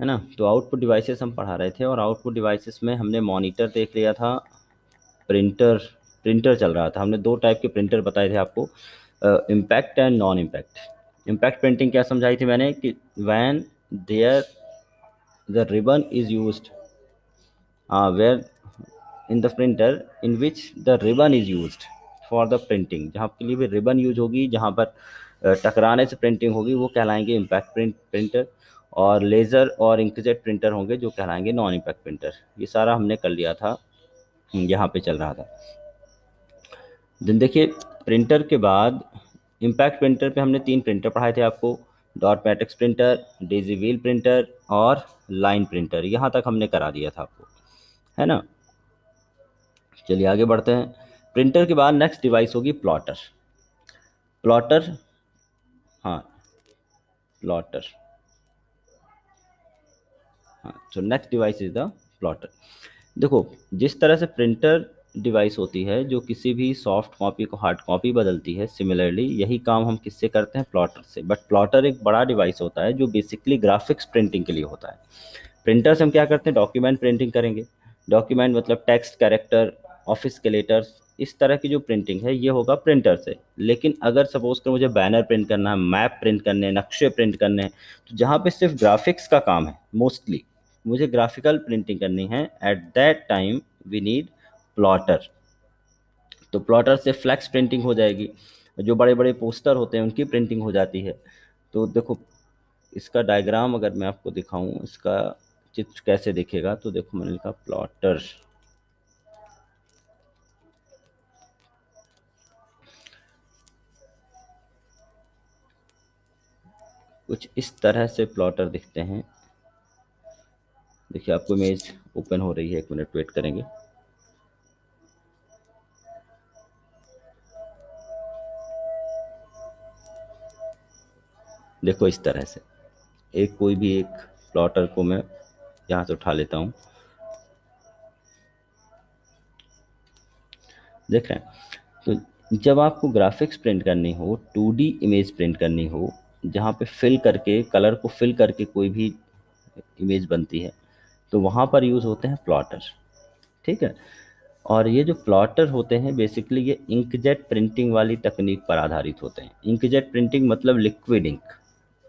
है ना। तो आउटपुट डिवाइसेस हम पढ़ा रहे थे, और आउटपुट डिवाइसेस में हमने मॉनिटर देख लिया था, प्रिंटर प्रिंटर चल रहा था। हमने दो टाइप के प्रिंटर बताए थे आपको, impact and non impact. Impact printing क्या समझाई थी मैंने कि when there the ribbon is used, where in the printer in which the ribbon is used for the printing, जहाँ के लिए भी रिबन यूज होगी, जहाँ पर टकराने से प्रिंटिंग होगी, वो कहलाएंगे इम्पैक्ट प्रिंटर। और लेज़र और इंकजेट प्रिंटर होंगे जो कहलाएंगे नॉन इम्पैक्ट प्रिंटर। ये सारा हमने कर लिया था, यहाँ पे चल रहा था। देन देखिए, प्रिंटर के बाद इम्पैक्ट प्रिंटर पे हमने तीन प्रिंटर पढ़ाए थे आपको, dot matrix printer, Daisy wheel printer और लाइन प्रिंटर। यहाँ तक हमने करा दिया था आपको, है ना। चलिए आगे बढ़ते हैं। प्रिंटर के बाद नेक्स्ट डिवाइस होगी प्लॉटर। प्लॉटर, हाँ, प्लॉटर, हाँ। तो next device is the plotter. देखो, जिस तरह से प्रिंटर डिवाइस होती है जो किसी भी सॉफ्ट कॉपी को हार्ड कॉपी बदलती है, सिमिलरली यही काम हम किससे करते हैं, प्लॉटर से। बट प्लॉटर एक बड़ा डिवाइस होता है जो बेसिकली ग्राफिक्स प्रिंटिंग के लिए होता है। प्रिंटर से हम क्या करते हैं, डॉक्यूमेंट प्रिंटिंग करेंगे। डॉक्यूमेंट मतलब टेक्स्ट, कैरेक्टर, ऑफिस के लेटर्स, इस तरह की जो प्रिंटिंग है ये होगा प्रिंटर से। लेकिन अगर सपोज कर मुझे बैनर प्रिंट करना है, मैप प्रिंट करने हैं, नक्शे प्रिंट करने हैं, तो जहाँ पे सिर्फ ग्राफिक्स का काम है, मोस्टली मुझे ग्राफिकल प्रिंटिंग करनी है, at that time we need plotter. तो प्लॉटर से फ्लैक्स प्रिंटिंग हो जाएगी, जो बड़े बड़े पोस्टर होते हैं उनकी प्रिंटिंग हो जाती है। तो देखो, इसका डायग्राम अगर मैं आपको दिखाऊं, इसका चित्र कैसे दिखेगा, तो देखो मैंने लिखा प्लॉटर। कुछ इस तरह से प्लॉटर दिखते हैं। देखिए आपको इमेज ओपन हो रही है, एक मिनट वेट करेंगे। देखो इस तरह से एक कोई भी एक प्लॉटर को मैं यहाँ से उठा लेता हूँ, देख रहे हैं। तो जब आपको ग्राफिक्स प्रिंट करनी हो, 2D इमेज प्रिंट करनी हो, जहाँ पे फिल करके, कलर को फिल करके कोई भी इमेज बनती है, तो वहाँ पर यूज़ होते हैं प्लॉटर। ठीक है। और ये जो प्लॉटर होते हैं बेसिकली ये इंकजेट प्रिंटिंग वाली तकनीक पर आधारित होते हैं। इंकजेट प्रिंटिंग मतलब लिक्विड इंक,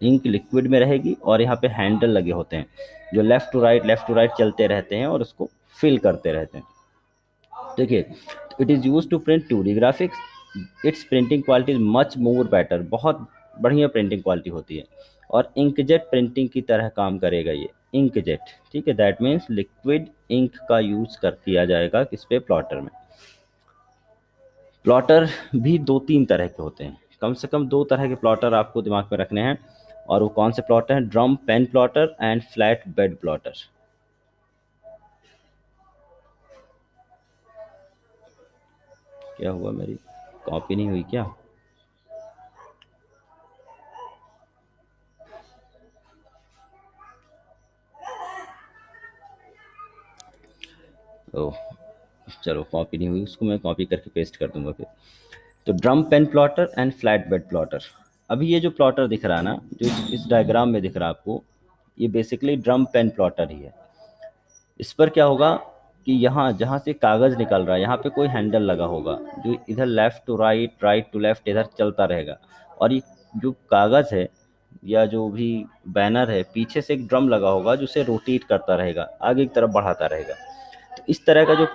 इंक लिक्विड में रहेगी और यहाँ पे हैंडल लगे होते हैं जो लेफ्ट टू राइट चलते रहते हैं और उसको फिल करते रहते हैं। देखिए, it is use to print 2D graphics. Its printing quality is much more better, बहुत बढ़िया प्रिंटिंग क्वालिटी होती है। और इंकजेट प्रिंटिंग की तरह काम करेगा ये इंकजेट। ठीक है, दैट मीन्स लिक्विड इंक का यूज़ कर किया जाएगा किस पे, प्लॉटर में। प्लॉटर भी दो तीन तरह के होते हैं, कम से कम दो तरह के प्लॉटर आपको दिमाग में रखने हैं। और वो कौन से प्लॉटर हैं, drum pen plotter and flat bed plotter. क्या हुआ, मेरी कॉपी नहीं हुई क्या? ओह, चलो कॉपी नहीं हुई, उसको मैं कॉपी करके पेस्ट कर दूंगा फिर। तो drum pen plotter and flat bed plotter. अभी ये जो प्लॉटर दिख रहा है ना, जो इस डायग्राम में दिख रहा है आपको, ये बेसिकली ड्रम पेन प्लॉटर ही है। इस पर क्या होगा कि यहाँ जहाँ से कागज़ निकल रहा है, यहाँ पे कोई हैंडल लगा होगा जो इधर left to right, right to left इधर चलता रहेगा। और ये जो कागज़ है या जो भी बैनर है, पीछे से एक ड्रम लगा होगा जो उसे रोटेट करता रहेगा, आगे की तरफ बढ़ाता रहेगा। तो इस तरह का जो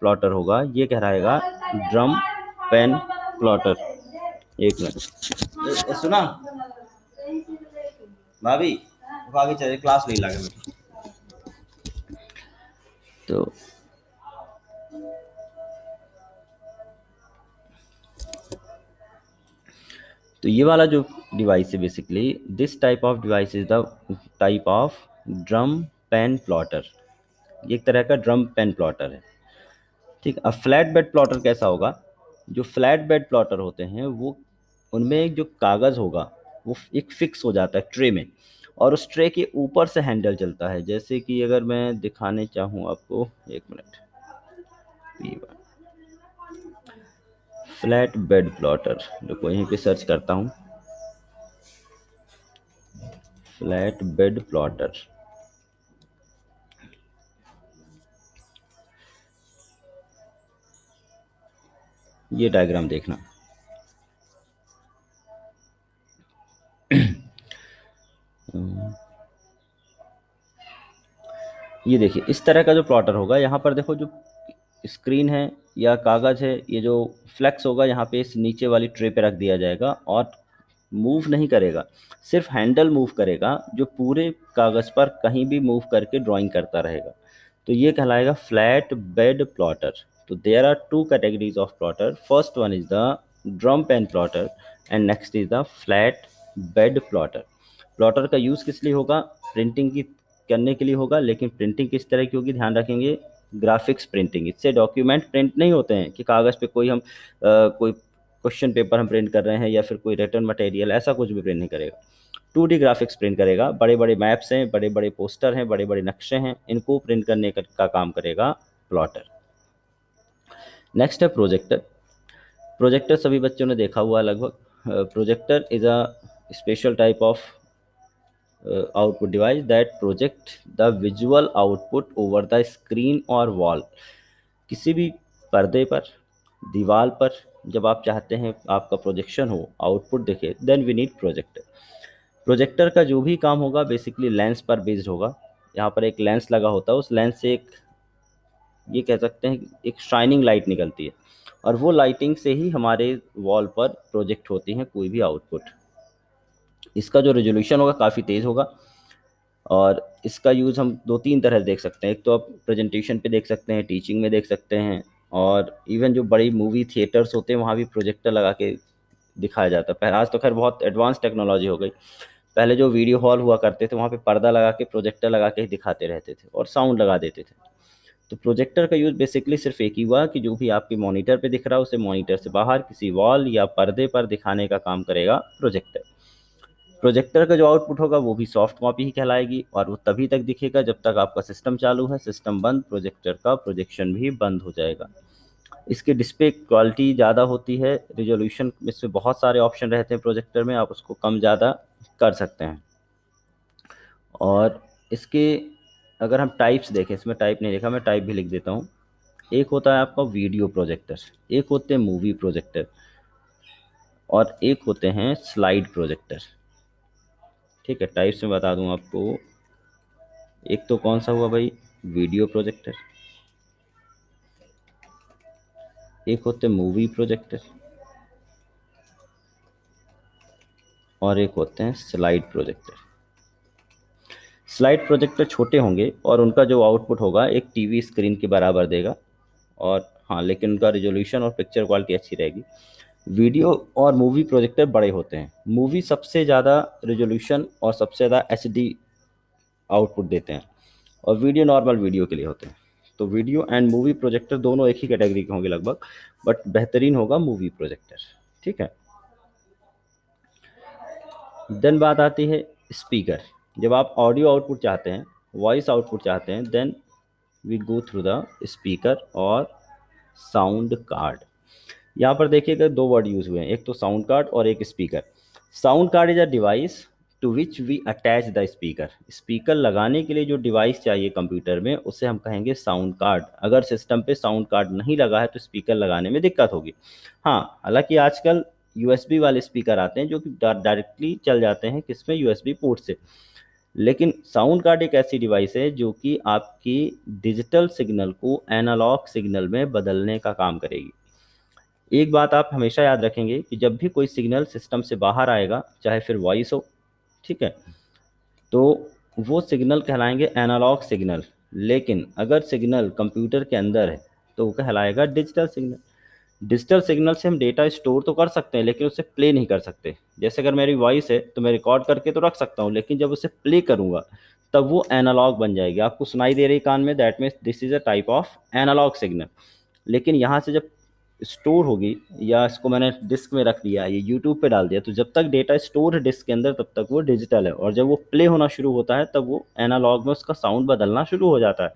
प्लॉटर होगा ये कहलाएगा ड्रम पेन प्लॉटर। एक मिनट, सुना भाभी, वो आगे चले, क्लास नहीं लगा मेरी। तो ये वाला जो डिवाइस है basically, this type of device is the type of drum pen plotter. ये एक तरह का ड्रम पेन प्लॉटर है। ठीक। अब फ्लैट बेड प्लॉटर कैसा होगा, जो फ्लैट बेड प्लॉटर होते हैं वो, उनमें एक जो कागज़ होगा वो एक फिक्स हो जाता है ट्रे में, और उस ट्रे के ऊपर से हैंडल चलता है। जैसे कि अगर मैं दिखाने चाहूँ आपको, एक मिनट, फ्लैट बेड प्लॉटर, जो यहीं पे सर्च करता हूँ, फ्लैट बेड प्लॉटर। ये डायग्राम देखना। ये देखिए इस तरह का जो प्लॉटर होगा, यहाँ पर देखो जो स्क्रीन है या कागज़ है, ये जो फ्लेक्स होगा यहाँ पे इस नीचे वाली ट्रे पे रख दिया जाएगा और मूव नहीं करेगा, सिर्फ हैंडल मूव करेगा, जो पूरे कागज़ पर कहीं भी मूव करके ड्राइंग करता रहेगा। तो ये कहलाएगा फ्लैट बेड प्लॉटर। तो there are two categories of plotter, first one is the drum pen plotter and next is the flat bed plotter. Plotter का यूज़ किस लिए होगा? प्रिंटिंग की करने के लिए होगा, लेकिन प्रिंटिंग किस तरह की होगी ध्यान रखेंगे, ग्राफिक्स प्रिंटिंग। इससे डॉक्यूमेंट प्रिंट नहीं होते हैं कि कागज़ पे कोई हम कोई क्वेश्चन पेपर हम प्रिंट कर रहे हैं या फिर कोई रिटर्न मटेरियल, ऐसा कुछ भी प्रिंट नहीं करेगा। 2D ग्राफिक्स प्रिंट करेगा, बड़े बड़े मैप्स हैं, बड़े बड़े पोस्टर हैं, बड़े बड़े नक्शे हैं, इनको प्रिंट करने का काम करेगा प्लॉटर। नेक्स्ट है प्रोजेक्टर। प्रोजेक्टर सभी बच्चों ने देखा हुआ लगभग। Projector is a special type of output device that project the visual output over the screen or wall। किसी भी पर्दे पर, दीवार पर जब आप चाहते हैं आपका प्रोजेक्शन हो, आउटपुट दिखे, then we need projector. Projector का जो भी काम होगा बेसिकली लेंस पर बेस्ड होगा। यहाँ पर एक लेंस लगा होता है, उस लेंस से एक, ये कह सकते हैं एक शाइनिंग लाइट निकलती है और वो लाइटिंग से ही हमारे वॉल पर प्रोजेक्ट होती हैं कोई भी आउटपुट। इसका जो रेजोल्यूशन होगा काफ़ी तेज़ होगा और इसका यूज़ हम दो तीन तरह से देख सकते हैं। एक तो आप प्रेजेंटेशन पे देख सकते हैं, टीचिंग में देख सकते हैं, और इवन जो बड़ी मूवी थिएटर्स होते हैं वहाँ भी प्रोजेक्टर लगा के दिखाया जाता है। पहले, आज तो खैर बहुत एडवांस टेक्नोलॉजी हो गई। पहले जो वीडियो हॉल हुआ करते थे वहाँ पे पर्दा लगा के प्रोजेक्टर लगा के ही दिखाते रहते थे और साउंड लगा देते थे। तो प्रोजेक्टर का यूज़ बेसिकली सिर्फ एक ही हुआ कि जो भी आपके मॉनिटर पे दिख रहा है उसे मॉनिटर से बाहर किसी वॉल या पर्दे पर दिखाने का काम करेगा प्रोजेक्टर। प्रोजेक्टर का जो आउटपुट होगा वो भी सॉफ्ट कॉपी ही कहलाएगी और वो तभी तक दिखेगा जब तक आपका सिस्टम चालू है। सिस्टम बंद, प्रोजेक्टर का प्रोजेक्शन भी बंद हो जाएगा। इसकी डिस्प्ले क्वालिटी ज़्यादा होती है, रिजोल्यूशन इसमें बहुत सारे ऑप्शन रहते हैं प्रोजेक्टर में, आप उसको कम ज़्यादा कर सकते हैं। और इसके अगर हम टाइप्स देखें, इसमें टाइप नहीं देखा, मैं टाइप भी लिख देता हूँ। एक होता है आपका वीडियो प्रोजेक्टर, एक होते हैं मूवी प्रोजेक्टर और एक होते हैं स्लाइड प्रोजेक्टर। ठीक है, टाइप्स में बता दूं आपको। एक तो कौन सा हुआ भाई, वीडियो प्रोजेक्टर, एक होते मूवी प्रोजेक्टर और एक होते हैं स्लाइड प्रोजेक्टर। स्लाइड प्रोजेक्टर छोटे होंगे और उनका जो आउटपुट होगा एक टीवी स्क्रीन के बराबर देगा, और हाँ लेकिन उनका रिजोल्यूशन और पिक्चर क्वालिटी अच्छी रहेगी। वीडियो और मूवी प्रोजेक्टर बड़े होते हैं। मूवी सबसे ज़्यादा रिजोल्यूशन और सबसे ज़्यादा एचडी आउटपुट देते हैं और वीडियो नॉर्मल वीडियो के लिए होते हैं। तो वीडियो एंड मूवी प्रोजेक्टर दोनों एक ही कैटेगरी के होंगे लगभग, बट बेहतरीन होगा मूवी प्रोजेक्टर। ठीक है, देन बात आती है स्पीकर। जब आप ऑडियो आउटपुट चाहते हैं, वॉइस आउटपुट चाहते हैं, then we go through the speaker और साउंड कार्ड। यहाँ पर देखिएगा दो वर्ड यूज़ हुए हैं, एक तो साउंड कार्ड और एक speaker. Sound card is a device to which we attach the speaker. Speaker लगाने के लिए जो डिवाइस चाहिए कंप्यूटर में उसे हम कहेंगे साउंड कार्ड। अगर सिस्टम पे साउंड कार्ड नहीं लगा है तो स्पीकर लगाने में दिक्कत होगी। हाँ, हालांकि आजकल यूएसबी वाले स्पीकर आते हैं जो कि डायरेक्टली चल जाते हैं किसमें, यूएसबी पोर्ट से। लेकिन साउंड कार्ड एक ऐसी डिवाइस है जो कि आपकी डिजिटल सिग्नल को एनालॉग सिग्नल में बदलने का काम करेगी। एक बात आप हमेशा याद रखेंगे कि जब भी कोई सिग्नल सिस्टम से बाहर आएगा, चाहे फिर वॉइस हो, ठीक है, तो वो सिग्नल कहलाएंगे एनालॉग सिग्नल। लेकिन अगर सिग्नल कंप्यूटर के अंदर है तो वो कहलाएगा डिजिटल सिग्नल। डिजिटल सिग्नल से हम डेटा स्टोर तो कर सकते हैं लेकिन उसे प्ले नहीं कर सकते। जैसे अगर मेरी वॉइस है तो मैं रिकॉर्ड करके तो रख सकता हूँ, लेकिन जब उसे प्ले करूँगा तब वो एनालॉग बन जाएगी। आपको सुनाई दे रही कान में, that means this is a type of analogue signal. लेकिन यहाँ से जब स्टोर होगी, या इसको मैंने डिस्क में रख दिया, ये यूट्यूब पे डाल दिया, तो जब तक डेटा स्टोर है डिस्क के अंदर तब तक वो डिजिटल है, और जब वो प्ले होना शुरू होता है तब वो एनालॉग में उसका साउंड बदलना शुरू हो जाता है।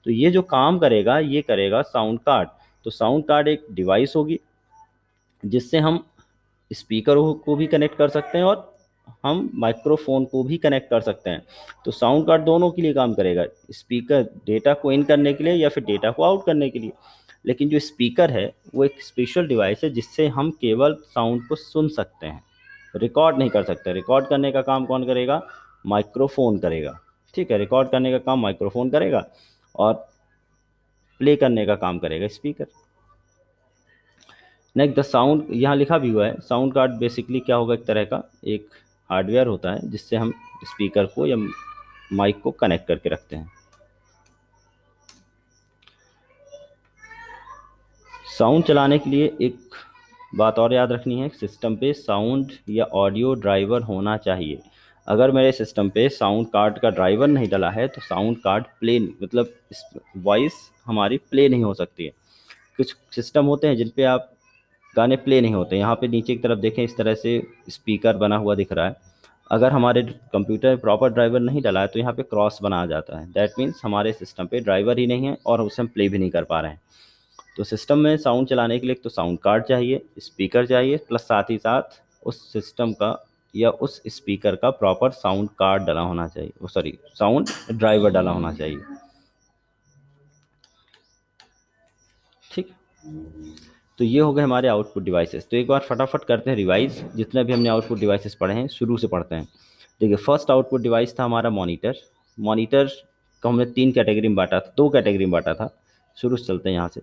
तो ये जो काम करेगा ये करेगा साउंड कार्ड। तो साउंड कार्ड एक डिवाइस होगी जिससे हम स्पीकर को भी कनेक्ट कर सकते हैं और हम माइक्रोफोन को भी कनेक्ट कर सकते हैं। तो साउंड कार्ड दोनों के लिए काम करेगा, स्पीकर डेटा को इन करने के लिए या फिर डेटा को आउट करने के लिए। लेकिन जो स्पीकर है वो एक स्पेशल डिवाइस है जिससे हम केवल साउंड को सुन सकते हैं, रिकॉर्ड नहीं कर सकते। रिकॉर्ड करने का काम कौन करेगा? माइक्रोफोन करेगा। ठीक है, रिकॉर्ड करने का काम माइक्रोफोन करेगा और प्ले करने का काम करेगा स्पीकर। नेक्स्ट द साउंड, यहाँ लिखा भी हुआ है साउंड कार्ड बेसिकली क्या होगा, एक तरह का एक हार्डवेयर होता है जिससे हम स्पीकर को या माइक को कनेक्ट करके रखते हैं। साउंड चलाने के लिए एक बात और याद रखनी है, सिस्टम पे साउंड या ऑडियो ड्राइवर होना चाहिए। अगर मेरे सिस्टम पे साउंड कार्ड का ड्राइवर नहीं डला है तो साउंड कार्ड प्ले मतलब वॉइस हमारी प्ले नहीं हो सकती है। कुछ सिस्टम होते हैं जिन पे आप गाने प्ले नहीं होते। यहाँ पे नीचे की तरफ देखें, इस तरह से स्पीकर बना हुआ दिख रहा है। अगर हमारे कंप्यूटर में प्रॉपर ड्राइवर नहीं डला है तो यहाँ पे क्रॉस बना आ जाता है। दैट मीन्स हमारे सिस्टम पे ड्राइवर ही नहीं है और उसे हम प्ले भी नहीं कर पा रहे हैं। तो सिस्टम में साउंड चलाने के लिए एक तो साउंड कार्ड चाहिए, स्पीकर चाहिए, प्लस साथ ही साथ उस सिस्टम का या उस स्पीकर का प्रॉपर साउंड कार्ड डला होना चाहिए, वो सॉरी साउंड ड्राइवर डला होना चाहिए। ठीक, तो ये हो गए हमारे आउटपुट डिवाइसेस। तो एक बार फटाफट करते हैं रिवाइज, जितने भी हमने आउटपुट डिवाइसेस पढ़े हैं शुरू से पढ़ते हैं। देखिए, फर्स्ट आउटपुट डिवाइस था हमारा मॉनिटर। मॉनिटर को हमने तीन कैटेगरी में बांटा था, दो कैटेगरी में बांटा था। शुरू से चलते हैं यहाँ से।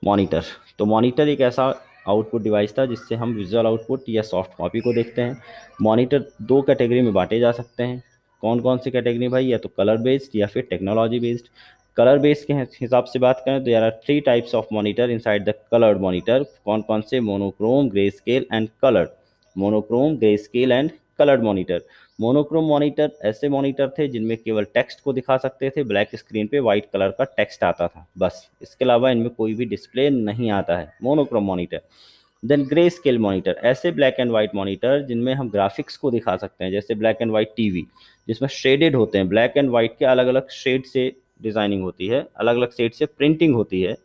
मॉनिटर, तो मॉनिटर एक ऐसा आउटपुट डिवाइस था जिससे हम विजुअल आउटपुट या सॉफ्ट कॉपी को देखते हैं। मॉनिटर दो कैटेगरी में बांटे जा सकते हैं। कौन कौन सी कैटेगरी भाई? या तो कलर बेस्ड या फिर टेक्नोलॉजी बेस्ड। कलर बेस्ड के हिसाब से बात करें तो there are three types of monitor inside the coloured monitor. कौन कौन से? Monochrome, grey scale and coloured. Monochrome, grey scale and coloured monitor. Monochrome monitor ऐसे मॉनिटर थे जिनमें केवल टेक्स्ट को दिखा सकते थे, ब्लैक स्क्रीन पे वाइट कलर का टेक्स्ट आता था बस, इसके अलावा इनमें कोई भी डिस्प्ले नहीं आता है, monochrome monitor. Then grey scale monitor, ऐसे ब्लैक एंड वाइट मॉनिटर जिनमें हम ग्राफिक्स को दिखा सकते हैं, जैसे ब्लैक एंड वाइट टीवी जिसमें शेडेड होते हैं, ब्लैक एंड वाइट के अलग अलग शेड से डिजाइनिंग होती है, अलग अलग शेड से प्रिंटिंग होती है।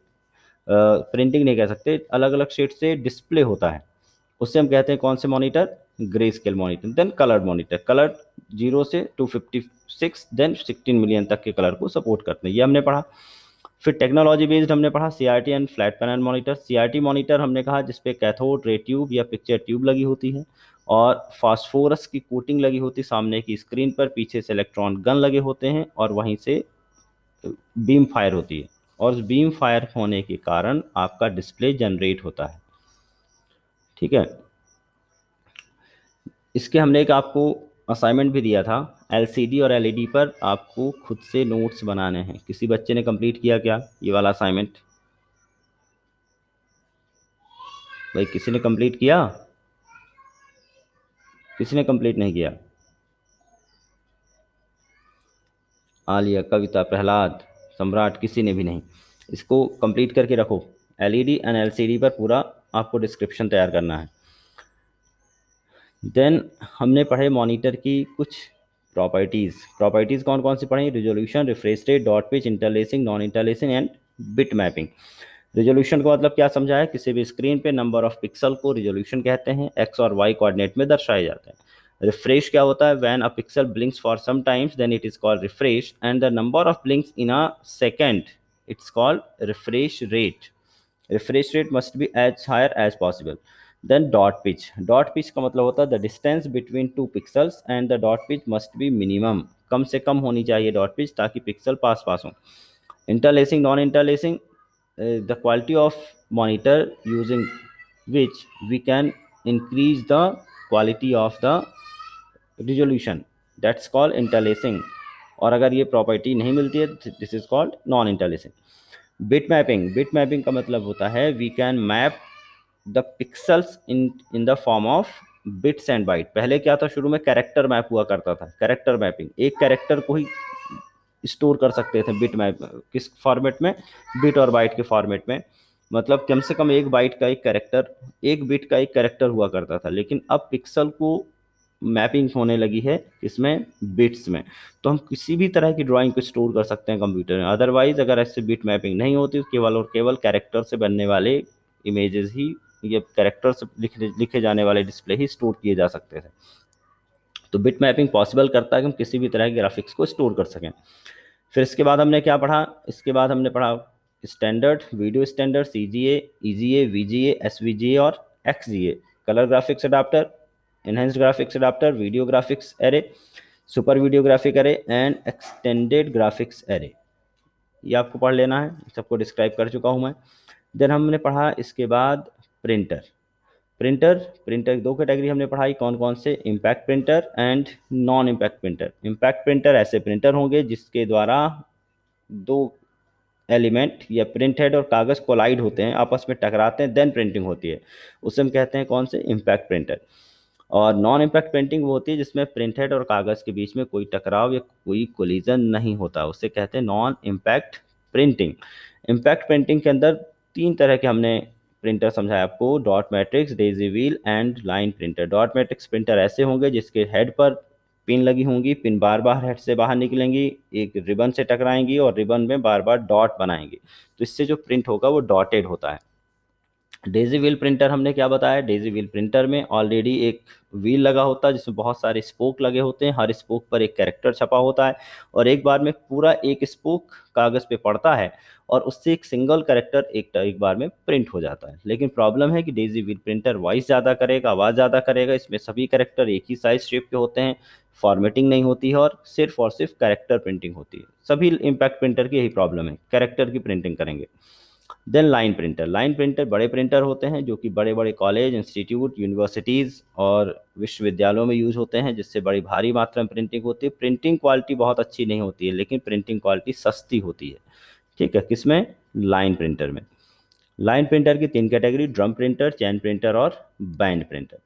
प्रिंटिंग नहीं कह सकते, अलग अलग शेड से डिस्प्ले होता है, उससे हम कहते हैं कौन से monitor? Grey scale monitor. Then colour monitor, colour 0 से 256 देन 16 मिलियन तक के कलर को सपोर्ट करते हैं, ये हमने पढ़ा। फिर टेक्नोलॉजी बेस्ड हमने पढ़ा CRT and flat panel monitor. CRT monitor हमने कहा जिसपे कैथोड रे ट्यूब या पिक्चर ट्यूब लगी होती है और फास्फोरस की कोटिंग लगी होती सामने की स्क्रीन पर, पीछे से इलेक्ट्रॉन गन लगे होते हैं और वहीं से बीम फायर होती है और उस बीम फायर होने के कारण आपका डिस्प्ले जनरेट होता है। ठीक है, इसके हमने एक आपको असाइनमेंट भी दिया था, एलसीडी और एलईडी पर आपको खुद से नोट्स बनाने हैं। किसी बच्चे ने कंप्लीट किया क्या ये वाला असाइनमेंट? भाई किसी ने कंप्लीट किया? किसी ने कंप्लीट नहीं किया? आलिया, कविता, प्रहलाद, सम्राट, किसी ने भी नहीं। इसको कंप्लीट करके रखो। एलईडी एंड एलसीडी पर पूरा आपको डिस्क्रिप्शन तैयार करना है। देन हमने पढ़े मॉनिटर की कुछ प्रॉपर्टीज़। प्रॉपर्टीज़ कौन कौन सी पढ़ी? Resolution, refresh rate, dot pitch, interlacing, non interlacing and bit mapping. Resolution का मतलब क्या समझा है? किसी भी स्क्रीन पे नंबर ऑफ पिक्सल को रिजोल्यूशन कहते हैं, एक्स और वाई कोऑर्डिनेट में दर्शाए जाते हैं। रिफ्रेश क्या होता है? When a pixel blinks for some times then it is called refresh and the number of blinks in a second it's called refresh rate. Refresh rate must be as higher as possible. Then dot pitch, dot pitch का मतलब होता है the distance between two pixels and the dot pitch must be minimum, कम से कम होनी चाहिए dot pitch ताकि पिक्सल पास पास हो। Interlacing, non interlacing, the quality of monitor using which we can increase the quality of the resolution, that's called interlacing। और अगर ये प्रॉपर्टी नहीं मिलती है this is called non interlacing. Bit mapping, bit mapping का मतलब होता है we can map the pixels in the form of bits and byte. पहले क्या था? शुरू में कैरेक्टर मैप हुआ करता था, कैरेक्टर मैपिंग, एक कैरेक्टर को ही स्टोर कर सकते थे बिट मैप, किस फॉर्मेट में? बिट और बाइट के फॉर्मेट में। मतलब कम से कम एक बाइट का एक कैरेक्टर, एक बिट का एक कैरेक्टर हुआ करता था, लेकिन अब पिक्सल को मैपिंग होने लगी है इसमें बिट्स में, तो हम किसी भी तरह की ड्राइंग को स्टोर कर सकते हैं कंप्यूटर में। अदरवाइज अगर ऐसे बिट मैपिंग नहीं होती तो केवल और केवल कैरेक्टर से बनने वाले इमेजेस ही, ये कैरेक्टर से लिखे जाने वाले डिस्प्ले ही स्टोर किए जा सकते थे। तो बिट मैपिंग पॉसिबल करता है कि हम किसी भी तरह के ग्राफिक्स को स्टोर कर सकें। फिर इसके बाद हमने क्या पढ़ा, इसके बाद हमने पढ़ा standard, video standard, CGA, EGA, VGA, SVGA और XGA, colour graphics adapter, enhanced graphics adapter, video graphics array, super video graphic array and extended graphics array. ये आपको पढ़ लेना है, सबको डिस्क्राइब कर चुका हूँ मैं। देन हमने पढ़ा इसके बाद प्रिंटर। प्रिंटर प्रिंटर दो कैटेगरी हमने पढ़ाई, कौन कौन से, impact printer and non impact printer. Impact printer ऐसे प्रिंटर होंगे जिसके द्वारा दो एलिमेंट या प्रिंट हेड और कागज़ कोलाइड होते हैं, आपस में टकराते हैं, देन प्रिंटिंग होती है, उसे हम कहते हैं कौन से, इम्पैक्ट प्रिंटर। और नॉन इम्पैक्ट प्रिंटिंग वो होती है जिसमें प्रिंट हेड और कागज़ के बीच में कोई टकराव या कोई कोलिजन नहीं होता, उसे कहते हैं non impact printing. Impact printing के अंदर तीन तरह के हमने प्रिंटर समझाया आपको, dot matrix, Daisy wheel and line printer. Dot matrix printer ऐसे होंगे जिसके हेड पर पिन लगी होंगी, पिन बार बार हेड से बाहर निकलेंगी, एक रिबन से टकराएंगी और रिबन में बार बार डॉट बनाएंगी, तो इससे जो प्रिंट होगा वो डॉटेड होता है। डेजी व्हील प्रिंटर हमने क्या बताया, डेजी व्हील प्रिंटर में ऑलरेडी एक व्हील लगा होता है जिसमें बहुत सारे स्पोक लगे होते हैं, हर स्पोक पर एक कैरेक्टर छपा होता है और एक बार में पूरा एक स्पोक कागज़ पे पड़ता है और उससे एक सिंगल कैरेक्टर एक बार में प्रिंट हो जाता है। लेकिन प्रॉब्लम है कि डेजी व्हील प्रिंटर वॉइस ज़्यादा करेगा, आवाज़ ज़्यादा करेगा, इसमें सभी कैरेक्टर एक ही साइज शेप के होते हैं, फॉर्मेटिंग नहीं होती है और सिर्फ कैरेक्टर प्रिंटिंग होती है। सभी इम्पैक्ट प्रिंटर की यही प्रॉब्लम है, कैरेक्टर की प्रिंटिंग करेंगे। Then line printer, line printer बड़े प्रिंटर होते हैं जो कि बड़े बड़े कॉलेज, इंस्टीट्यूट, यूनिवर्सिटीज़ और विश्वविद्यालयों में यूज़ होते हैं, जिससे बड़ी भारी मात्रा में प्रिंटिंग होती है। प्रिंटिंग क्वालिटी बहुत अच्छी नहीं होती है लेकिन प्रिंटिंग क्वालिटी सस्ती होती है, ठीक है, किसमें, लाइन प्रिंटर में। लाइन प्रिंटर की तीन कैटेगरी, ड्रम प्रिंटर, चैन प्रिंटर और बैंड प्रिंटर।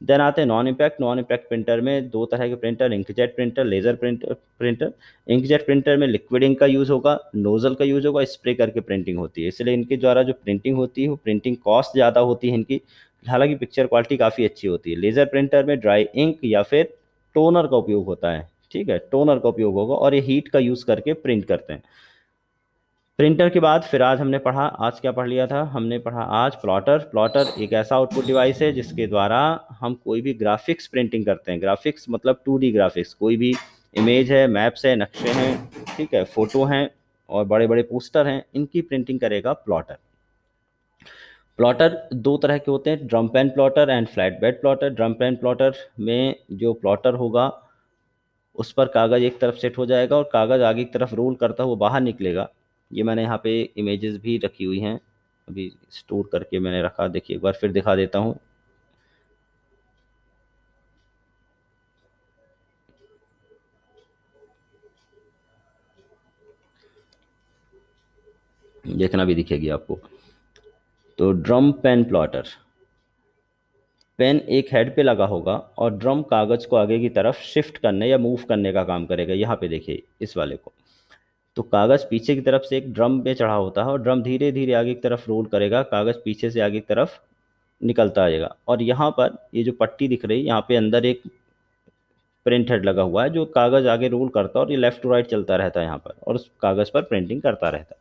देन आते हैं non impact. Non impact printer में दो तरह के printer, inkjet printer, laser printer. Inkjet printer में लिक्विड इंक का यूज़ होगा, नोजल का यूज़ होगा, स्प्रे करके प्रिंटिंग होती है, इसलिए इनके द्वारा जो प्रिंटिंग होती है वो प्रिंटिंग कॉस्ट ज़्यादा होती है इनकी, हालांकि पिक्चर क्वालिटी काफ़ी अच्छी होती है। लेज़र प्रिंटर में ड्राई इंक या फिर टोनर का उपयोग होता है, ठीक है, टोनर का उपयोग होगा और ये हीट का यूज़ करके प्रिंट करते हैं। प्रिंटर के बाद फिर आज हमने पढ़ा, आज क्या पढ़ लिया था, हमने पढ़ा आज प्लॉटर। प्लॉटर एक ऐसा आउटपुट डिवाइस है जिसके द्वारा हम कोई भी ग्राफिक्स प्रिंटिंग करते हैं। ग्राफिक्स मतलब 2D ग्राफिक्स, कोई भी इमेज है, मैप्स है, नक्शे हैं, ठीक है, फोटो हैं और बड़े बड़े पोस्टर हैं, इनकी प्रिंटिंग करेगा प्लॉटर। प्लॉटर दो तरह के होते हैं, drum pen plotter and flat bed plotter. Drum pen plotter में जो प्लॉटर होगा उस पर कागज़ एक तरफ सेट हो जाएगा और कागज़ आगे की तरफ रोल करता हुआ बाहर निकलेगा। ये मैंने यहाँ पे इमेजेस भी रखी हुई हैं, अभी स्टोर करके मैंने रखा, देखिए एक बार फिर दिखा देता हूँ। देखना भी दिखेगी आपको। तो ड्रम पेन प्लॉटर, पेन एक हेड पे लगा होगा और ड्रम कागज़ को आगे की तरफ शिफ्ट करने या मूव करने का काम करेगा। यहाँ पे देखिए इस वाले को, तो कागज़ पीछे की तरफ से एक ड्रम पे चढ़ा होता है और ड्रम धीरे धीरे आगे की तरफ रोल करेगा, कागज़ पीछे से आगे की तरफ निकलता आएगा और यहाँ पर ये जो पट्टी दिख रही है यहाँ पे अंदर एक प्रिंट हेड लगा हुआ है जो कागज़ आगे रोल करता है और ये लेफ़्ट टू राइट चलता रहता है यहाँ पर और उस कागज़ पर प्रिंटिंग करता रहता है।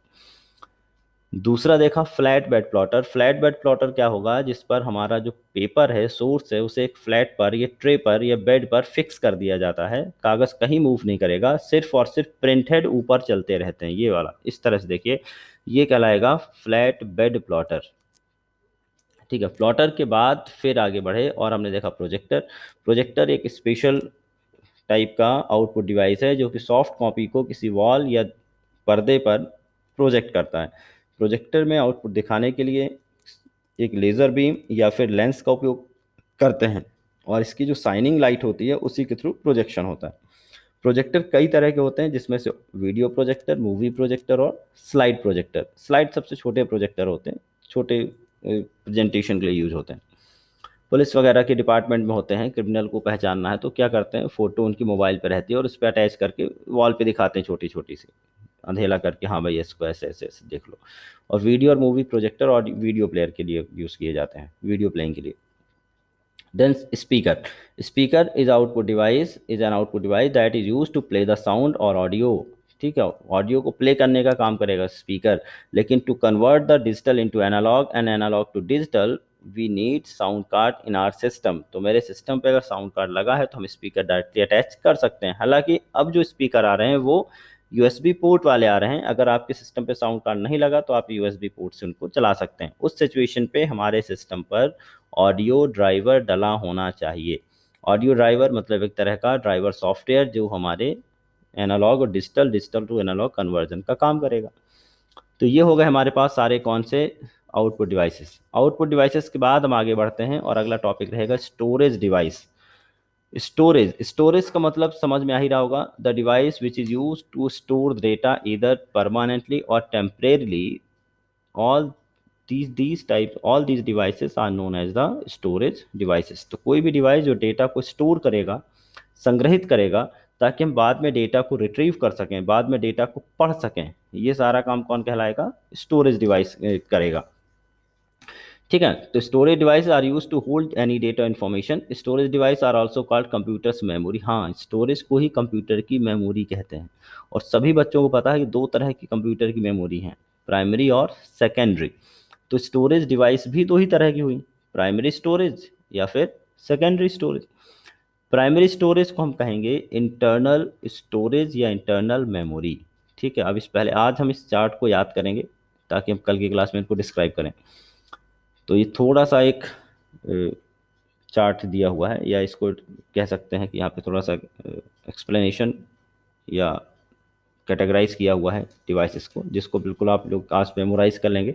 दूसरा देखा flat bed plotter. Flat bed plotter क्या होगा, जिस पर हमारा जो पेपर है, सोर्स है, उसे एक फ्लैट पर या ट्रे पर या बेड पर फिक्स कर दिया जाता है, कागज़ कहीं मूव नहीं करेगा, सिर्फ और सिर्फ प्रिंट हेड ऊपर चलते रहते हैं, ये वाला इस तरह से देखिए, ये कहलाएगा फ्लैट बेड प्लॉटर, ठीक है। प्लॉटर के बाद फिर आगे बढ़े और हमने देखा प्रोजेक्टर। प्रोजेक्टर एक स्पेशल टाइप का आउटपुट डिवाइस है जो कि सॉफ्ट कॉपी को किसी वॉल या पर्दे पर प्रोजेक्ट करता है। प्रोजेक्टर में आउटपुट दिखाने के लिए एक लेज़र बीम या फिर लेंस का उपयोग करते हैं और इसकी जो शाइनिंग लाइट होती है उसी के थ्रू प्रोजेक्शन होता है। प्रोजेक्टर कई तरह के होते हैं जिसमें से वीडियो प्रोजेक्टर, मूवी प्रोजेक्टर और स्लाइड प्रोजेक्टर। स्लाइड सबसे छोटे प्रोजेक्टर होते हैं, छोटे प्रेजेंटेशन के लिए यूज होते हैं। पुलिस वगैरह के डिपार्टमेंट में होते हैं, क्रिमिनल को पहचानना है तो क्या करते हैं, फ़ोटो उनकी मोबाइल पे रहती है और उस पर अटैच करके वॉल पे दिखाते हैं छोटी छोटी सी, अंधेला करके, हाँ भाई इसको ऐसे ऐसे ऐसे देख लो। और वीडियो और मूवी प्रोजेक्टर और वीडियो प्लेयर के लिए यूज़ किए जाते हैं, वीडियो प्लेइंग के लिए। Then speaker. Speaker is output device, is an output device that is use to play the sound और ऑडियो, ठीक है, ऑडियो को प्ले करने का काम करेगा स्पीकर। लेकिन to convert the digital into analog and analog to digital we need sound card in our system. तो मेरे सिस्टम पे अगर साउंड कार्ड लगा है तो हम स्पीकर डायरेक्टली अटैच कर सकते हैं। हालांकि अब जो स्पीकर आ रहे हैं वो यूएसबी पोर्ट वाले आ रहे हैं। अगर आपके सिस्टम पे साउंड कार्ड नहीं लगा तो आप यूएसबी पोर्ट से उनको चला सकते हैं। उस सिचुएशन पे हमारे सिस्टम पर ऑडियो ड्राइवर डला होना चाहिए। ऑडियो ड्राइवर मतलब एक तरह का ड्राइवर सॉफ्टवेयर जो हमारे एनालॉग और digital, digital to analog conversion का काम करेगा। तो ये हो गए हमारे पास सारे कौन से आउटपुट डिवाइसेस। आउटपुट डिवाइसेस के बाद हम आगे बढ़ते हैं और अगला टॉपिक रहेगा स्टोरेज डिवाइस। स्टोरेज, स्टोरेज का मतलब समझ में आ ही रहा होगा, the device which is use to store data इधर परमानेंटली और temporarily. All all these devices are known as the storage devices। तो कोई भी डिवाइस जो डेटा को स्टोर करेगा, संग्रहित करेगा, ताकि हम बाद में डेटा को रिट्रीव कर सकें, बाद में डेटा को पढ़ सकें, ये सारा काम कौन कहलाएगा? स्टोरेज डिवाइस करेगा। ठीक है, तो storage device are use to hold any data information. Storage device are also called computers memory. हाँ, स्टोरेज को ही कंप्यूटर की मेमोरी कहते हैं। और सभी बच्चों को पता है कि दो तरह की कंप्यूटर की मेमोरी हैं, प्राइमरी और सेकेंडरी। तो स्टोरेज डिवाइस भी दो ही तरह की हुई, प्राइमरी स्टोरेज या फिर सेकेंडरी स्टोरेज। प्राइमरी स्टोरेज को हम कहेंगे इंटरनल स्टोरेज या इंटरनल मेमोरी। ठीक है, अब इस पहले आज हम इस चार्ट को याद करेंगे ताकि हम कल की क्लास में इनको डिस्क्राइब करें। तो ये थोड़ा सा एक चार्ट दिया हुआ है, या इसको कह सकते हैं कि यहाँ पे थोड़ा सा एक्सप्लेनेशन या कैटेगराइज किया हुआ है डिवाइसेस को, जिसको बिल्कुल आप लोग आज मेमोराइज कर लेंगे।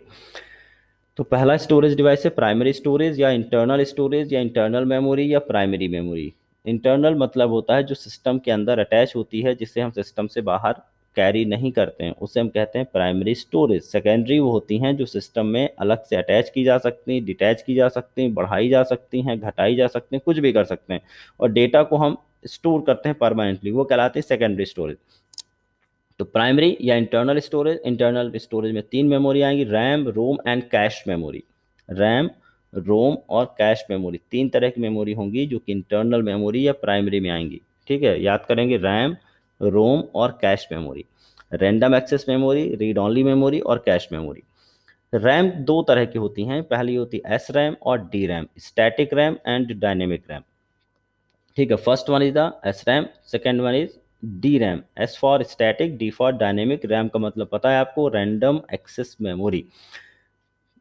तो पहला स्टोरेज डिवाइस है प्राइमरी स्टोरेज या इंटरनल स्टोरेज या इंटरनल मेमोरी या प्राइमरी मेमोरी। इंटरनल मतलब होता है जो सिस्टम के अंदर अटैच होती है, जिसे हम सिस्टम से बाहर कैरी नहीं करते हैं, उसे हम कहते हैं प्राइमरी स्टोरेज। सेकेंडरी वो होती हैं जो सिस्टम में अलग से अटैच की जा सकती, डिटैच की जा सकती, बढ़ाई जा सकती हैं, घटाई जा सकती हैं, कुछ भी कर सकते हैं, और डेटा को हम स्टोर करते हैं परमानेंटली, वो कहलाते हैं सेकेंडरी स्टोरेज। तो प्राइमरी या इंटरनल स्टोरेज, इंटरनल स्टोरेज में तीन मेमोरी आएंगी, RAM, ROM and cache memory. RAM, ROM और कैश मेमोरी, तीन तरह की मेमोरी होंगी जो कि इंटरनल मेमोरी या प्राइमरी में आएंगी। ठीक है, याद करेंगे, रैम, रोम और cache memory. Random access memory, read only memory और कैश मेमोरी। रैम दो तरह की होती हैं, पहली होती है एस रैम और D RAM, static RAM and dynamic RAM. ठीक है, first one is the S RAM, second one is D RAM. S for static, D for dynamic, RAM का मतलब पता है आपको, रैंडम एक्सेस मेमोरी।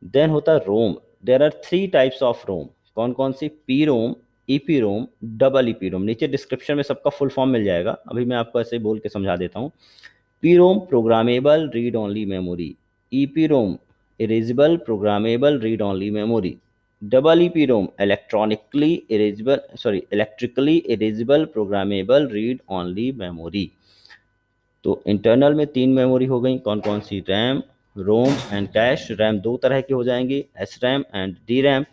देन होता है ROM. There are three types of ROM. कौन कौन सी? P ROM, EP ROM, double EP ROM. नीचे डिस्क्रिप्शन में सबका फुल फॉर्म मिल जाएगा, अभी मैं आपको ऐसे बोल के समझा देता हूँ। P ROM programmable read only memory, EP ROM erasable programmable read only memory, double EP ROM electrically erasable programmable read only memory. तो इंटरनल में तीन मेमोरी हो गई, कौन कौन सी? RAM, ROM and cache. RAM दो तरह की हो जाएंगी, S RAM and D RAM.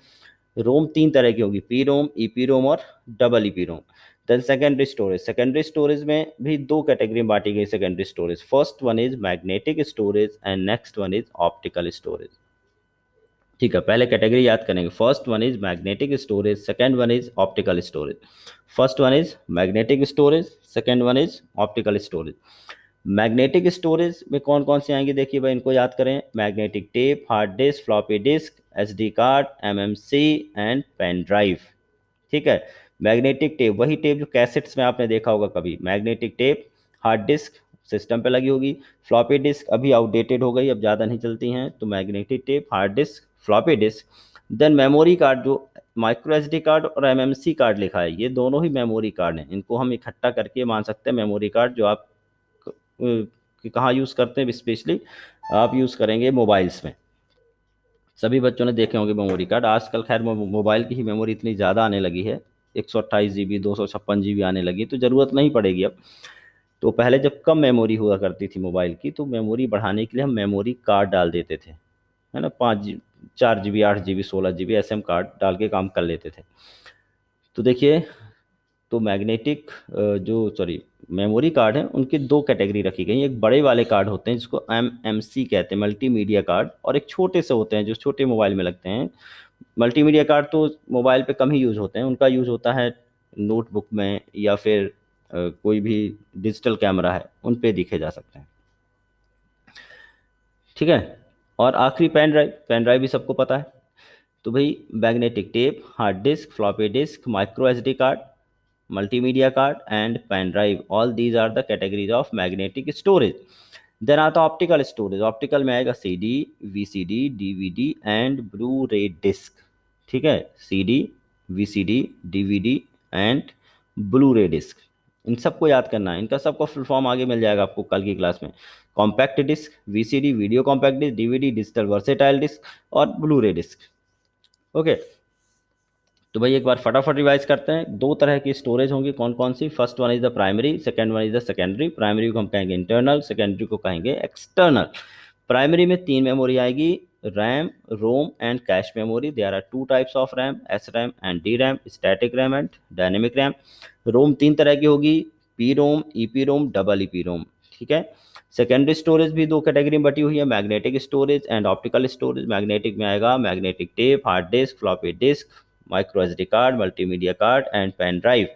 ROM तीन तरह की होगी, पी रोम, ईपी रोम और double EP ROM. Then secondary storage. Secondary storage में भी दो कैटेगरी में बांटी गई secondary storage. First one is magnetic storage and next one is optical storage. ठीक है, पहले कैटेगरी याद करेंगे। First one is magnetic storage, second one is optical storage. First one is magnetic storage, second one is optical storage. Magnetic storage में कौन कौन से आएंगे देखिए भाई, इनको याद करें। Magnetic tape, hard disk, floppy disk, SD card, MMC and pen drive. ठीक है, मैग्नेटिक टेप वही टेप जो कैसेट्स में आपने देखा होगा कभी। Magnetic tape, hard disk system पे लगी होगी, फ्लॉपी डिस्क अभी आउटडेटेड हो गई, अब ज़्यादा नहीं चलती हैं, तो magnetic tape, hard disk, floppy disk. Then memory card, जो माइक्रो एसडी कार्ड और एमएमसी कार्ड लिखा है, ये दोनों ही मेमोरी कार्ड हैं। इनको हम इकट्ठा करके मान सकते हैं मेमोरी कार्ड, जो आप कहाँ यूज़ करते हैं, स्पेशली आप यूज़ करेंगे मोबाइल्स में। सभी बच्चों ने देखे होंगे मेमोरी कार्ड। आजकल खैर मोबाइल की ही मेमोरी इतनी ज़्यादा आने लगी है, 128 GB, 256 GB आने लगी, तो ज़रूरत नहीं पड़ेगी अब। तो पहले जब कम मेमोरी हुआ करती थी मोबाइल की, तो मेमोरी बढ़ाने के लिए हम मेमोरी कार्ड डाल देते थे, है ना, 4 GB, 8 GB, 16 GB ऐसे हम कार्ड डाल के काम कर लेते थे। तो देखिए, तो मैग्नेटिक जो सॉरी मेमोरी कार्ड हैं, उनकी दो कैटेगरी रखी गई। एक बड़े वाले कार्ड होते हैं जिसको एमएमसी कहते हैं, मल्टीमीडिया कार्ड, और एक छोटे से होते हैं जो छोटे मोबाइल में लगते हैं। मल्टीमीडिया कार्ड तो मोबाइल पे कम ही यूज़ होते हैं, उनका यूज़ होता है नोटबुक में, या फिर कोई भी डिजिटल कैमरा है उन पे दिखे जा सकते हैं। ठीक है, और आखिरी पेन ड्राइव। पेन ड्राइव भी सबको पता है। तो भाई magnetic tape, hard disk, floppy disk, micro SD card, multimedia card and pen drive, all these are the categories of magnetic storage. Then आता ऑप्टिकल स्टोरेज। ऑप्टिकल में आएगा CD, VCD, DVD and blu ray disc. ठीक है, CD, VCD, DVD and blu ray disc, इन सबको याद करना है। इनका सबका फुल फॉर्म आगे मिल जाएगा आपको कल की क्लास में। Compact disc, VCD video compact disc, DVD digital versatile disc और ब्लू रे डिस्क। ओके, तो भाई एक बार फटाफट रिवाइज करते हैं। दो तरह की स्टोरेज होंगी, कौन कौन सी? First one is the primary, second one is the secondary. Primary को हम कहेंगे इंटरनल, सेकेंडरी को कहेंगे एक्सटर्नल। प्राइमरी में तीन मेमोरी आएगी, RAM, ROM and cache memory. There are two types of RAM, S RAM and D RAM, static RAM and dynamic RAM. ROM तीन तरह की होगी, P ROM, E P ROM, double E P ROM. ठीक है, secondary storage भी दो category में बटी हुई है, magnetic storage and optical storage. Magnetic में आएगा magnetic tape, hard disk, floppy disk, micro SD card, multimedia card and pen drive.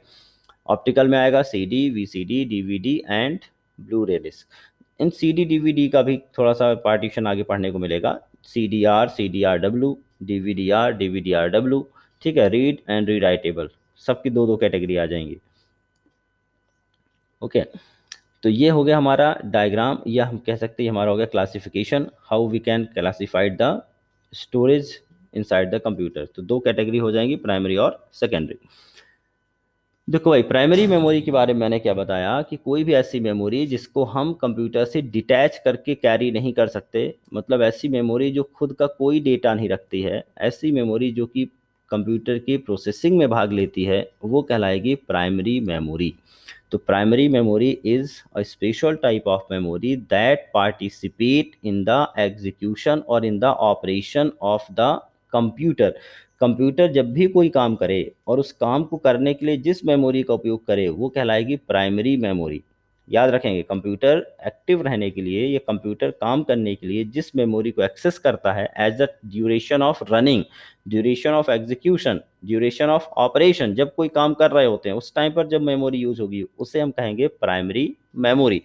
Optical में आएगा CD, VCD, DVD and blu ray disc. इन सीडी डीवीडी का भी थोड़ा सा पार्टीशन आगे पढ़ने को मिलेगा, CDR, CDR W, DVDR, DVDR W. ठीक है, रीड एंड रीड राइटेबल, सबकी दो दो कैटेगरी आ जाएंगी। ओके, तो ये हो गया हमारा डायग्राम, या हम कह सकते हैं हमारा हो गया classification, how we can classified the storage inside the computer. तो दो कैटेगरी हो जाएंगी, प्राइमरी और सेकेंडरी। देखो भाई, प्राइमरी मेमोरी के बारे में मैंने क्या बताया कि कोई भी ऐसी मेमोरी जिसको हम कंप्यूटर से डिटैच करके कैरी नहीं कर सकते, मतलब ऐसी मेमोरी जो खुद का कोई डेटा नहीं रखती है, ऐसी मेमोरी जो कि कंप्यूटर की प्रोसेसिंग में भाग लेती है, वो कहलाएगी प्राइमरी मेमोरी। तो primary memory is a special type of memory that participate in the execution और in the operation of the computer. Computer जब भी कोई काम करे और उस काम को करने के लिए जिस मेमोरी का उपयोग करे, वो कहलाएगी प्राइमरी मेमोरी। याद रखेंगे, कंप्यूटर एक्टिव रहने के लिए या कंप्यूटर काम करने के लिए जिस मेमोरी को एक्सेस करता है as the duration of running, duration of execution, duration of operation, जब कोई काम कर रहे होते हैं उस टाइम पर जब मेमोरी यूज होगी, उसे हम कहेंगे प्राइमरी मेमोरी।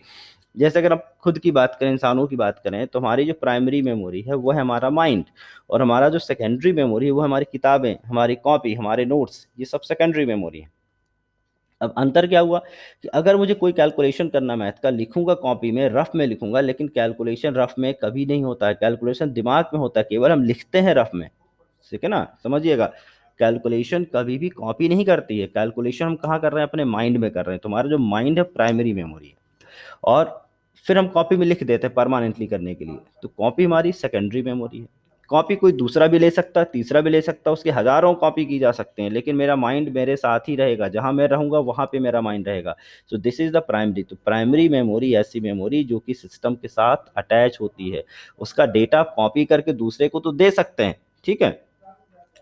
जैसे अगर हम खुद की बात करें, इंसानों की बात करें, तो हमारी जो प्राइमरी मेमोरी है वो है हमारा माइंड, और हमारा जो सेकेंडरी मेमोरी है वो हमारी किताबें, हमारी कॉपी, हमारे नोट्स, ये सब सेकेंडरी मेमोरी है। अब अंतर क्या हुआ कि अगर मुझे कोई कैलकुलेशन करना मैथ का, लिखूंगा कॉपी में, रफ में लिखूंगा, लेकिन कैलकुलेशन रफ में कभी नहीं होता है, कैलकुलेशन दिमाग में होता है, केवल हम लिखते हैं रफ में। ठीक है ना, समझिएगा, कैलकुलेशन कभी भी कॉपी नहीं करती है, कैलकुलेशन हम कहाँ कर रहे हैं? अपने माइंड में कर रहे हैं। तुम्हारा जो माइंड है प्राइमरी मेमोरी है, और फिर हम कॉपी में लिख देते हैं परमानेंटली करने के लिए, तो कॉपी हमारी सेकेंडरी मेमोरी है। कॉपी कोई दूसरा भी ले सकता है, तीसरा भी ले सकता है, उसके हजारों कॉपी की जा सकते हैं, लेकिन मेरा माइंड मेरे साथ ही रहेगा, जहां मैं रहूंगा वहां पे मेरा माइंड रहेगा। So this is the primary. तो प्राइमरी मेमोरी ऐसी मेमोरी जो कि सिस्टम के साथ अटैच होती है, उसका डेटा कॉपी करके दूसरे को तो दे सकते हैं, ठीक है,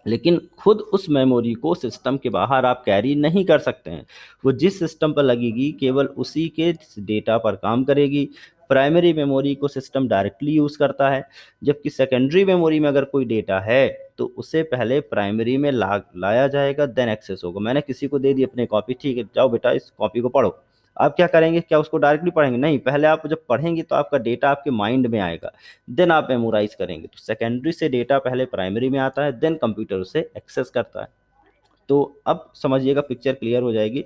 लेकिन खुद उस मेमोरी को सिस्टम के बाहर आप कैरी नहीं कर सकते हैं। वो जिस सिस्टम पर लगेगी केवल उसी के डेटा पर काम करेगी। प्राइमरी मेमोरी को सिस्टम डायरेक्टली यूज़ करता है, जबकि सेकेंडरी मेमोरी में अगर कोई डेटा है तो उसे पहले प्राइमरी में लाया जाएगा, देन एक्सेस होगा। मैंने किसी को दे दी अपनी कॉपी, ठीक है जाओ बेटा इस कॉपी को पढ़ो, आप क्या करेंगे? क्या उसको डायरेक्टली पढ़ेंगे? नहीं, पहले आप जब पढ़ेंगे तो आपका डेटा आपके माइंड में आएगा, देन आप मेमोराइज करेंगे। तो सेकेंडरी से डेटा पहले प्राइमरी में आता है, देन कंप्यूटर उसे एक्सेस करता है। तो अब समझिएगा, पिक्चर क्लियर हो जाएगी।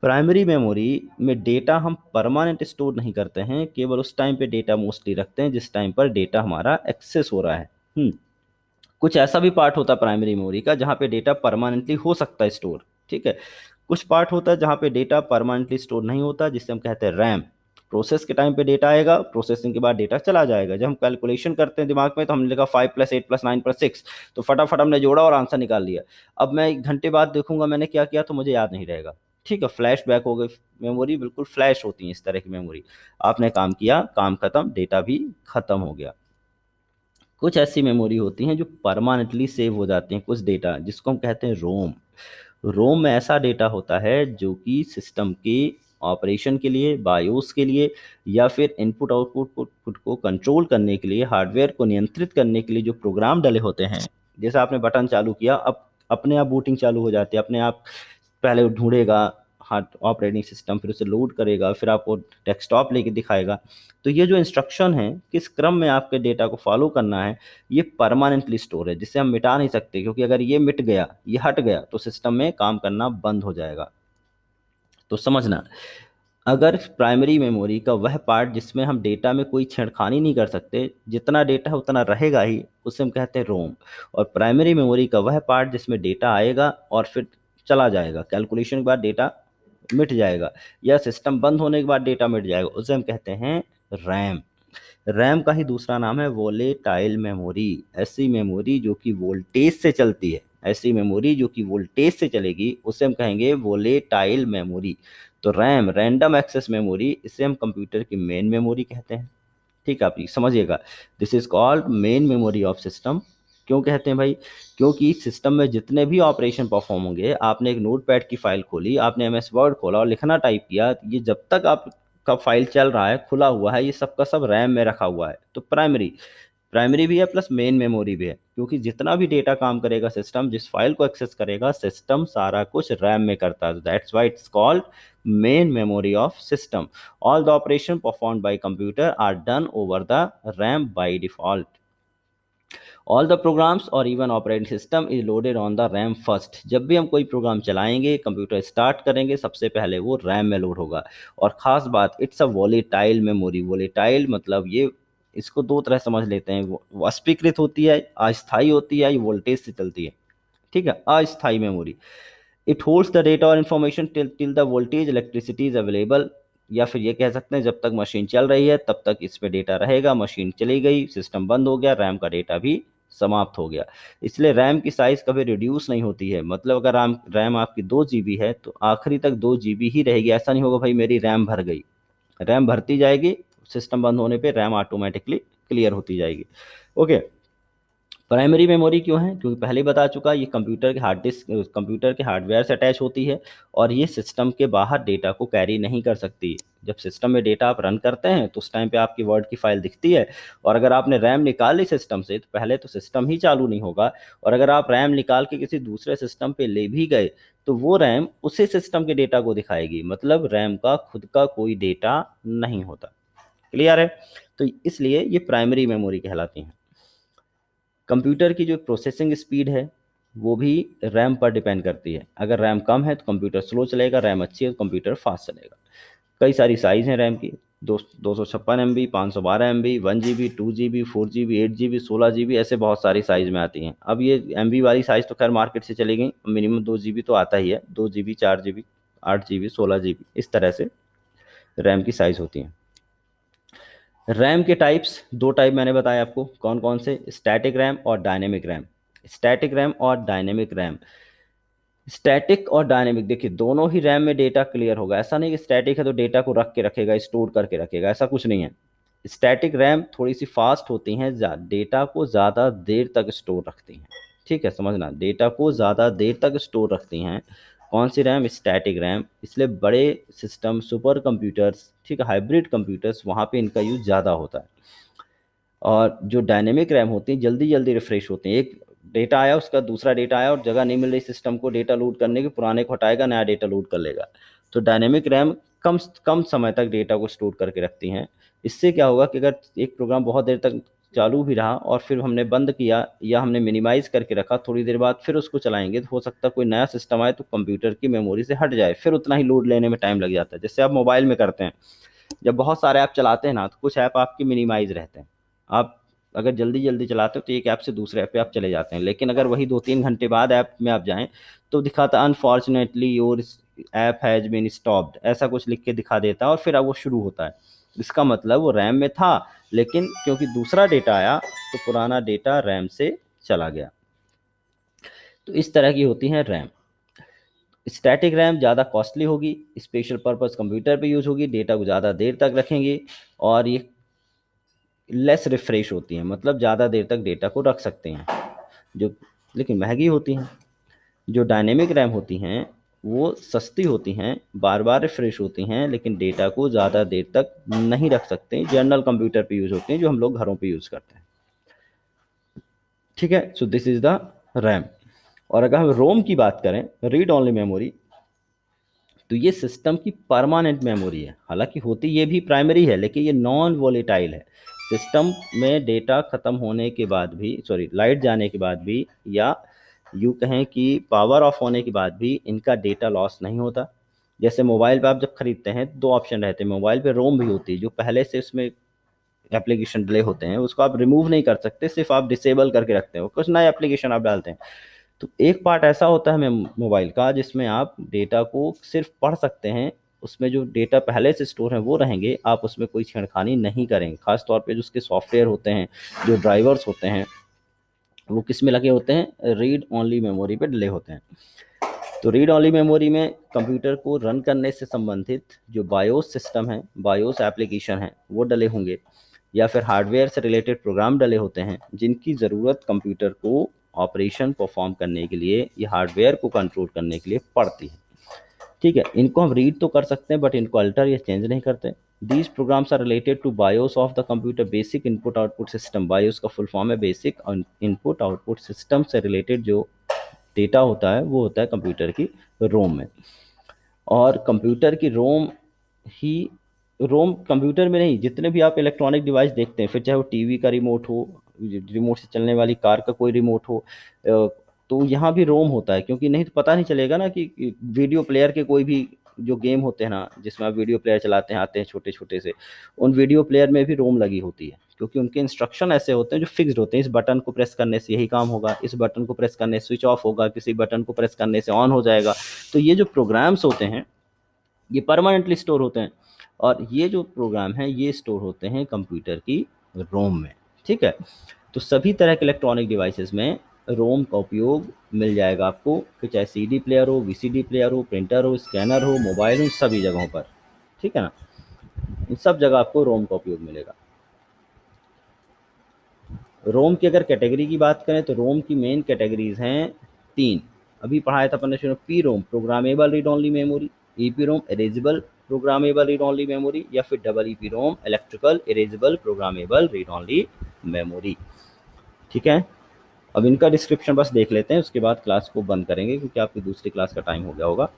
प्राइमरी मेमोरी में डेटा हम परमानेंट स्टोर नहीं करते हैं, केवल उस टाइम पे डेटा मोस्टली रखते हैं जिस टाइम पर डेटा हमारा एक्सेस हो रहा है। कुछ ऐसा भी पार्ट होता है प्राइमरी मेमोरी का जहाँ पे डेटा परमानेंटली हो सकता है स्टोर, ठीक है। कुछ पार्ट होता है जहाँ पे डेटा परमानेंटली स्टोर नहीं होता, जिसे हम कहते हैं रैम। प्रोसेस के टाइम पे डेटा आएगा, प्रोसेसिंग के बाद डेटा चला जाएगा। जब हम कैलकुलेशन करते हैं दिमाग में, तो हमने लिखा 5 + 8 + 9 + 6, तो फटाफट हमने जोड़ा और आंसर निकाल लिया। अब मैं 1 घंटे बाद देखूंगा मैंने क्या किया, तो मुझे याद नहीं रहेगा, ठीक है। फ्लैश बैक हो गई मेमोरी, बिल्कुल फ्लैश होती है इस तरह की मेमोरी। आपने काम किया, काम खत्म, डेटा भी खत्म हो गया। कुछ ऐसी मेमोरी होती हैं जो परमानेंटली सेव हो जाती हैं, कुछ डेटा, जिसको हम कहते हैं रोम। रोम में ऐसा डेटा होता है जो कि सिस्टम के ऑपरेशन के लिए, बायोस के लिए, या फिर इनपुट आउटपुट को कंट्रोल करने के लिए, हार्डवेयर को नियंत्रित करने के लिए जो प्रोग्राम डले होते हैं। जैसे आपने बटन चालू किया, अब अपने आप बूटिंग चालू हो जाती है, अपने आप पहले ढूंढेगा, हार्ड ऑपरेटिंग सिस्टम फिर उसे लोड करेगा, फिर आपको डेस्कटॉप लेके दिखाएगा। तो ये जो इंस्ट्रक्शन है, किस क्रम में आपके डेटा को फॉलो करना है, ये परमानेंटली स्टोर है, जिसे हम मिटा नहीं सकते, क्योंकि अगर ये मिट गया, ये हट गया, तो सिस्टम में काम करना बंद हो जाएगा। तो समझना, अगर प्राइमरी मेमोरी का वह पार्ट जिसमें हम डेटा में कोई छेड़खानी नहीं कर सकते, जितना डेटा है उतना रहेगा ही, उसे हम कहते हैं रोम। और प्राइमरी मेमोरी का वह पार्ट जिसमें डेटा आएगा और फिर चला जाएगा, कैलकुलेशन के बाद डेटा मिट जाएगा, या सिस्टम बंद होने के बाद डेटा मिट जाएगा, उसे हम कहते हैं रैम। रैम का ही दूसरा नाम है वोलेटाइल मेमोरी। ऐसी मेमोरी जो कि वोल्टेज से चलती है, ऐसी मेमोरी जो कि वोल्टेज से चलेगी, उसे हम कहेंगे वोलेटाइल मेमोरी। तो रैम, रैंडम एक्सेस मेमोरी, इसे हम कंप्यूटर की मेन मेमोरी कहते हैं। ठीक है, आप ये समझिएगा, this is called main memory of system. क्यों कहते हैं भाई? क्योंकि सिस्टम में जितने भी ऑपरेशन परफॉर्म होंगे, आपने एक नोटपैड की फाइल खोली, आपने एमएस वर्ड खोला और लिखना टाइप किया, ये जब तक आपका फाइल चल रहा है, खुला हुआ है, ये सब का सब रैम में रखा हुआ है। तो प्राइमरी, प्राइमरी भी है प्लस मेन मेमोरी भी है, क्योंकि जितना भी डेटा काम करेगा सिस्टम, जिस फाइल को एक्सेस करेगा सिस्टम, सारा कुछ रैम में करता है। That's why it's called main memory of system. All the operation performed by computer are done over the RAM by default. All the programs और even operating system is loaded on the RAM first. जब भी हम कोई programme चलाएंगे, computer start करेंगे, सबसे पहले वो रैम में लोड होगा। और ख़ास बात, it's a volatile memory. Volatile मतलब ये, इसको दो तरह समझ लेते हैं, वो अस्वीकृत होती है, अस्थायी होती है, ये वोल्टेज से चलती है। ठीक है, अस्थायी memory. It holds the data और information till the voltage electricity is available. या फिर ये कह सकते हैं, जब तक मशीन चल रही है तब तक इस पे डेटा रहेगा, मशीन चली गई, सिस्टम बंद हो गया, रैम का डेटा भी समाप्त हो गया। इसलिए रैम की साइज कभी रिड्यूस नहीं होती है। मतलब अगर रैम आपकी 2 GB है तो आखिरी तक 2 GB ही रहेगी। ऐसा नहीं होगा भाई मेरी रैम भर गई, रैम भरती जाएगी, सिस्टम बंद होने पे रैम ऑटोमेटिकली क्लियर होती जाएगी। ओके, प्राइमरी मेमोरी क्यों है? क्योंकि पहले ही बता चुका, ये कंप्यूटर के हार्ड डिस्क, कंप्यूटर के हार्डवेयर से अटैच होती है, और ये सिस्टम के बाहर डेटा को कैरी नहीं कर सकती। जब सिस्टम में डेटा आप रन करते हैं तो उस टाइम पे आपकी वर्ड की फाइल दिखती है, और अगर आपने रैम निकाल ली सिस्टम से, तो पहले तो सिस्टम ही चालू नहीं होगा, और अगर आप रैम निकाल के किसी दूसरे सिस्टम पे ले भी गए तो वो रैम उसी सिस्टम के डेटा को दिखाएगी। मतलब रैम का खुद का कोई डेटा नहीं होता। क्लियर है? तो इसलिए ये प्राइमरी मेमोरी कहलाती है। कंप्यूटर की जो प्रोसेसिंग स्पीड है वो भी रैम पर डिपेंड करती है। अगर रैम कम है तो कंप्यूटर स्लो चलेगा, रैम अच्छी है तो कंप्यूटर फास्ट चलेगा। कई सारी साइज़ हैं रैम की, 256 MB, 512 MB, 1 GB, 2 GB, 4 GB, 8 GB, 16 GB, ऐसे बहुत सारी साइज़ में आती हैं। अब ये MB वाली साइज़ तो खैर मार्केट से चली गई, मिनिमम 2 GB तो आता ही है, 2 GB, 4 GB, 8 GB, 16 GB, इस तरह से रैम की साइज़ होती है। रैम के टाइप्स, 2 टाइप मैंने बताया आपको, कौन कौन से? स्टैटिक रैम और डायनेमिक रैम। स्टैटिक रैम और डायनेमिक रैम। स्टैटिक और डायनेमिक, देखिए दोनों ही रैम में डेटा क्लियर होगा। ऐसा नहीं कि स्टैटिक है तो डेटा को रख के रखेगा, स्टोर करके रखेगा, ऐसा कुछ नहीं है। स्टैटिक रैम थोड़ी सी फास्ट होती हैं, डेटा को ज़्यादा देर तक स्टोर रखती हैं। ठीक है, समझना, डेटा को ज़्यादा देर तक स्टोर रखती हैं। कौन सी रैम? Static RAM. इसलिए बड़े सिस्टम, सुपर कंप्यूटर्स, ठीक है, हाइब्रिड कंप्यूटर्स, वहाँ पे इनका यूज़ ज़्यादा होता है। और जो डायनेमिक रैम होती हैं जल्दी जल्दी रिफ्रेश होती हैं। एक डेटा आया, उसका दूसरा डेटा आया और जगह नहीं मिल रही सिस्टम को डेटा लोड करने की, पुराने को हटाएगा, नया डेटा लोड कर लेगा। तो डायनेमिक रैम कम कम समय तक डेटा को स्टोर करके रखती हैं। इससे क्या होगा कि अगर एक प्रोग्राम बहुत देर तक चालू भी रहा और फिर हमने बंद किया या हमने मिनिमाइज करके रखा, थोड़ी देर बाद फिर उसको चलाएंगे, तो हो सकता है कोई नया सिस्टम आए तो कंप्यूटर की मेमोरी से हट जाए, फिर उतना ही लोड लेने में टाइम लग जाता है। जैसे आप मोबाइल में करते हैं, जब बहुत सारे ऐप चलाते हैं ना, तो कुछ ऐप आपके मिनिमाइज रहते हैं। आप अगर जल्दी जल्दी चलाते हो तो एक ऐप से दूसरे ऐप पे आप चले जाते हैं, लेकिन अगर वही 2-3 घंटे बाद ऐप में आप जाएं तो दिखाता unfortunately your app has been stopped, ऐसा कुछ लिख के दिखा देता है, और फिर अब वो शुरू होता है। इसका मतलब वो रैम में था, लेकिन क्योंकि दूसरा डेटा आया तो पुराना डेटा रैम से चला गया। तो इस तरह की होती हैं रैम। स्टैटिक रैम ज़्यादा कॉस्टली होगी, स्पेशल पर्पस कंप्यूटर पे यूज़ होगी, डेटा को ज़्यादा देर तक रखेंगे, और ये लेस रिफ्रेश होती हैं, मतलब ज़्यादा देर तक डेटा को रख सकते हैं, जो लेकिन महंगी होती हैं। जो डायनेमिक रैम होती हैं वो सस्ती होती हैं, बार बार रिफ्रेश होती हैं, लेकिन डेटा को ज़्यादा देर तक नहीं रख सकते। जनरल कंप्यूटर पे यूज़ होती हैं, जो हम लोग घरों पे यूज़ करते हैं। ठीक है, so this is the RAM. और अगर हम रोम की बात करें, रीड ओनली मेमोरी, तो ये सिस्टम की परमानेंट मेमोरी है। हालांकि होती ये भी प्राइमरी है, लेकिन ये नॉन वोलेटाइल है। सिस्टम में डेटा ख़त्म होने के बाद भी, सॉरी, लाइट जाने के बाद भी, या यूँ कहें कि पावर ऑफ होने के बाद भी इनका डेटा लॉस नहीं होता। जैसे मोबाइल पे आप जब खरीदते हैं दो ऑप्शन रहते हैं, मोबाइल पे रोम भी होती है, जो पहले से उसमें एप्लीकेशन डले होते हैं, उसको आप रिमूव नहीं कर सकते, सिर्फ आप डिसेबल करके रखते हो, कुछ नए एप्लीकेशन आप डालते हैं। तो एक पार्ट ऐसा होता है मोबाइल का जिसमें आप डेटा को सिर्फ पढ़ सकते हैं, उसमें जो डेटा पहले से स्टोर है वो रहेंगे, आप उसमें कोई छेड़खानी नहीं करेंगे। खास तौर पे जो उसके सॉफ्टवेयर होते हैं, जो ड्राइवर्स होते हैं, वो किस में लगे होते हैं, रीड ओनली मेमोरी पे डले होते हैं। तो रीड ओनली मेमोरी में कंप्यूटर को रन करने से संबंधित जो बायोस सिस्टम है, बायोस एप्लीकेशन है, वो डले होंगे, या फिर हार्डवेयर से रिलेटेड प्रोग्राम डले होते हैं जिनकी ज़रूरत कंप्यूटर को ऑपरेशन परफॉर्म करने के लिए या हार्डवेयर को कंट्रोल करने के लिए पड़ती है। ठीक है, इनको हम रीड तो कर सकते हैं, बट इनको अल्टर या चेंज नहीं करते। These programs are related to BIOS of the computer basic input output system. BIOS का फुल फॉर्म है बेसिक इनपुट आउटपुट सिस्टम से रिलेटेड जो डेटा होता है वो होता है कंप्यूटर की रोम में। और कंप्यूटर की रोम ही, रोम कंप्यूटर में नहीं, जितने भी आप इलेक्ट्रॉनिक डिवाइस देखते हैं, फिर चाहे वो टीवी का रिमोट हो, रिमोट से चलने वाली कार का कोई रिमोट हो, तो यहाँ भी रोम होता है, क्योंकि नहीं तो पता नहीं चलेगा ना कि वीडियो प्लेयर के कोई भी जो गेम होते हैं ना, जिसमें आप वीडियो प्लेयर चलाते हैं, आते हैं छोटे छोटे से, उन वीडियो प्लेयर में भी रोम लगी होती है, क्योंकि उनके इंस्ट्रक्शन ऐसे होते हैं जो फिक्स्ड होते हैं। इस बटन को प्रेस करने से यही काम होगा, इस बटन को प्रेस करने से स्विच ऑफ होगा, किसी बटन को प्रेस करने से ऑन हो जाएगा। तो ये जो प्रोग्राम्स होते हैं ये परमानेंटली स्टोर होते हैं, और ये जो प्रोग्राम हैं ये स्टोर होते हैं कंप्यूटर की रोम में। ठीक है, तो सभी तरह के इलेक्ट्रॉनिक डिवाइसेस में रोम का उपयोग मिल जाएगा आपको, कि चाहे सीडी प्लेयर हो, वीसीडी प्लेयर हो, प्रिंटर हो, स्कैनर हो, मोबाइल हो, इन सभी जगहों पर। ठीक है ना, इन सब जगह आपको रोम का उपयोग मिलेगा। रोम की अगर कैटेगरी की बात करें तो रोम की मेन कैटेगरीज हैं तीन। अभी पढ़ाया था अपन ने शुरू, P ROM programmable read only memory, ई पी रोम erasable programmable read only memory, या फिर डबल ई पी रोम electrical erasable programmable read only memory. ठीक है, अब इनका डिस्क्रिप्शन बस देख लेते हैं, उसके बाद क्लास को बंद करेंगे क्योंकि आपकी दूसरी क्लास का टाइम हो गया होगा।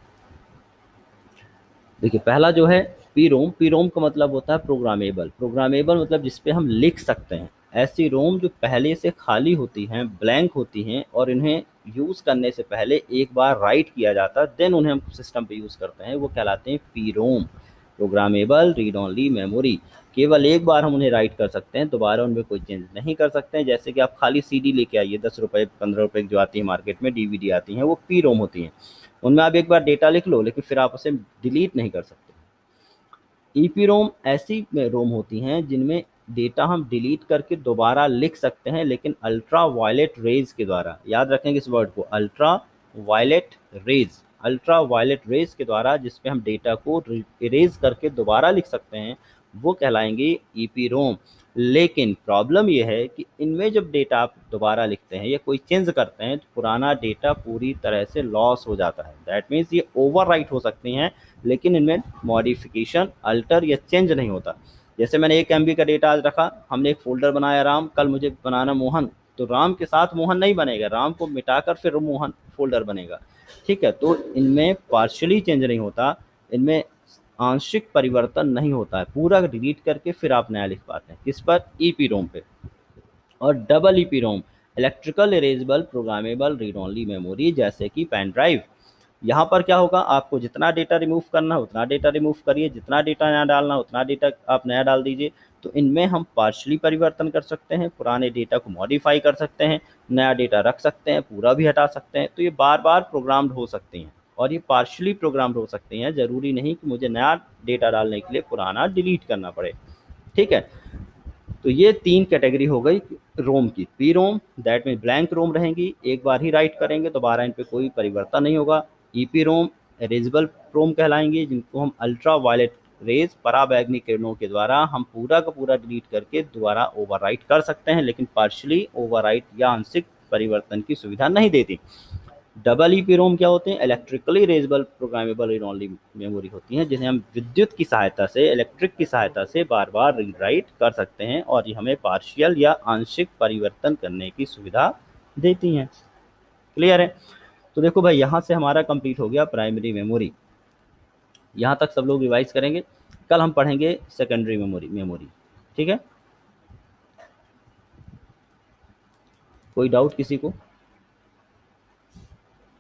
देखिए, पहला जो है पी रोम, पी रोम का मतलब होता है प्रोग्रामेबल। प्रोग्रामेबल मतलब जिस पे हम लिख सकते हैं। ऐसी रोम जो पहले से खाली होती हैं, ब्लैंक होती हैं, और इन्हें यूज़ करने से पहले एक बार राइट किया जाता है, देन उन्हें हम सिस्टम पे यूज़ करते हैं, वो कहलाते हैं P ROM, programmable read only memory. केवल एक बार हम उन्हें राइट कर सकते हैं, दोबारा उनमें कोई चेंज नहीं कर सकते हैं। जैसे कि आप खाली सीडी लेके आइए, 10 रुपये 15 रुपये की जो आती है मार्केट में, डीवीडी आती हैं, वो पी रोम होती हैं। उनमें आप एक बार डेटा लिख लो, लेकिन फिर आप उसे डिलीट नहीं कर सकते। ईपी रोम ऐसी रोम होती हैं जिनमें डेटा हम डिलीट करके दोबारा लिख सकते हैं, लेकिन अल्ट्रा वायलेट रेज के द्वारा। याद रखेंगे इस वर्ड को, ultraviolet rays, ultraviolet rays के द्वारा, जिसपे हम डेटा को इरेज करके दोबारा लिख सकते हैं, वो कहलाएंगे ईपी रोम। लेकिन प्रॉब्लम ये है कि इनमें जब डेटा आप दोबारा लिखते हैं या कोई चेंज करते हैं, तो पुराना डेटा पूरी तरह से लॉस हो जाता है। दैट मीन्स ये ओवर राइट हो सकती हैं, लेकिन इनमें मॉडिफिकेशन, अल्टर या चेंज नहीं होता। जैसे मैंने 1 MB का डेटा आज रखा, हमने एक फोल्डर बनाया राम, कल मुझे बनाना मोहन, तो राम के साथ मोहन नहीं बनेगा, राम को मिटाकर फिर मोहन फोल्डर बनेगा। ठीक है, तो इनमें पार्शियली चेंज नहीं होता, इनमें आंशिक परिवर्तन नहीं होता है, पूरा डिलीट करके फिर आप नया लिख पाते हैं। किस पर, ईपी रोम पे। और double EP ROM, electrical erasable programmable read only memory, जैसे कि पेन ड्राइव। यहाँ पर क्या होगा, आपको जितना डेटा रिमूव करना है उतना डेटा रिमूव करिए, जितना डेटा नया डालना है उतना डेटा आप नया डाल दीजिए। तो इनमें हम पार्शली परिवर्तन कर सकते हैं, पुराने डेटा को मॉडिफाई कर सकते हैं, नया डेटा रख सकते हैं, पूरा भी हटा सकते हैं। तो ये बार बार प्रोग्राम्ड हो सकती हैं, और ये पार्शली प्रोग्राम्ड हो सकती हैं। ज़रूरी नहीं कि मुझे नया डेटा डालने के लिए पुराना डिलीट करना पड़े। ठीक है, तो ये 3 कैटेगरी हो गई रोम की। पी रोम दैट में ब्लैंक रोम रहेंगी, एक बार ही राइट करेंगे, दोबारा इन पे कोई परिवर्तन नहीं होगा। ईपी रोम इरेजेबल रोम कहलाएंगे, जिनको हम अल्ट्रा वायलेट रेज, पराबैंगनी किरणों के द्वारा हम पूरा का पूरा डिलीट करके दोबारा ओवरराइट कर सकते हैं, लेकिन पार्शियली ओवरराइट या आंशिक परिवर्तन की सुविधा नहीं देती। डबल ईपी रोम क्या होते हैं, electrically erasable programmable read only memory होती हैं, जिन्हें हम विद्युत की सहायता से, इलेक्ट्रिक की सहायता से बार बार रीड राइट कर सकते हैं, और ये हमें पार्शियल या आंशिक परिवर्तन करने की सुविधा देती हैं। क्लियर है। तो देखो भाई, यहाँ से हमारा कंप्लीट हो गया प्राइमरी मेमोरी। यहाँ तक सब लोग रिवाइज करेंगे। कल हम पढ़ेंगे सेकेंडरी मेमोरी। ठीक है, कोई डाउट किसी को?